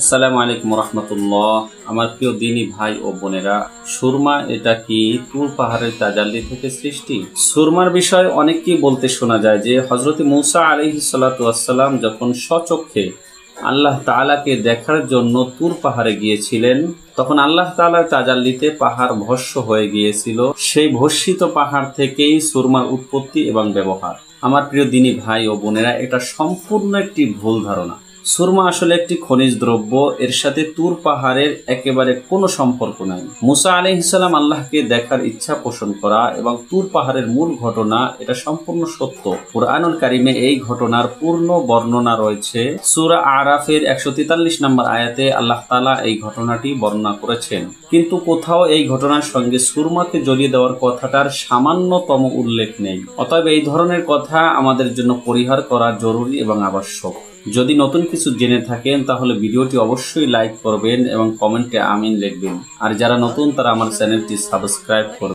আসসালামু আলাইকুম রহমতুল্লাহ। আমার প্রিয় দিনী ভাই ও বোনেরা, সুরমা এটা কি তুর পাহাড়ের তাজাল্লি থেকে সৃষ্টি? সুরমার বিষয়ে অনেককেই বলতে শোনা যায় যে হযরত মূসা আলাইহিস সালাতু ওয়াসসালাম যখন স্বচক্ষে আল্লাহ তাআলাকে দেখার জন্য তুর পাহাড়ে গিয়েছিলেন, তখন আল্লাহ তাআলার তাজাল্লিতে পাহাড় ভস্ম হয়ে গিয়েছিল। সেই ভস্মিত পাহাড় থেকেই সুরমার উৎপত্তি এবং ব্যবহার। আমার প্রিয় দিনী ভাই ও বোনেরা, এটা সম্পূর্ণ একটি ভুল ধারণা। সুরমা আসলে একটি খনিজ দ্রব্য, এর সাথে তুর পাহাড়ের একেবারে কোনো সম্পর্ক নাই। মুসা আলাইহিস সালাম আল্লাহকে দেখার ইচ্ছা পোষণ করা এবং তুর পাহাড়ের মূল ঘটনা, এটা সম্পূর্ণ সত্য। কুরআনুল কারীমে এই ঘটনার পূর্ণ বর্ণনা রয়েছে। সূরা আরাফের 143 নম্বর আয়াতে আল্লাহ তাআলা এই ঘটনাটি বর্ণনা করেছেন, কিন্তু কোথাও এই ঘটনার সঙ্গে সুরমাকে জড়িয়ে দেওয়ার কথাটার সামান্যতম উল্লেখ নেই। অতএব এই ধরনের কথা আমাদের জন্য পরিহার করা জরুরি এবং আবশ্যক। যদি নতুন কিছু জেনে থাকেন তাহলে ভিডিওটি অবশ্যই লাইক করবেন এবং কমেন্টে আমিন লিখবেন। আর যারা নতুন তারা আমার চ্যানেলটি সাবস্ক্রাইব করবেন।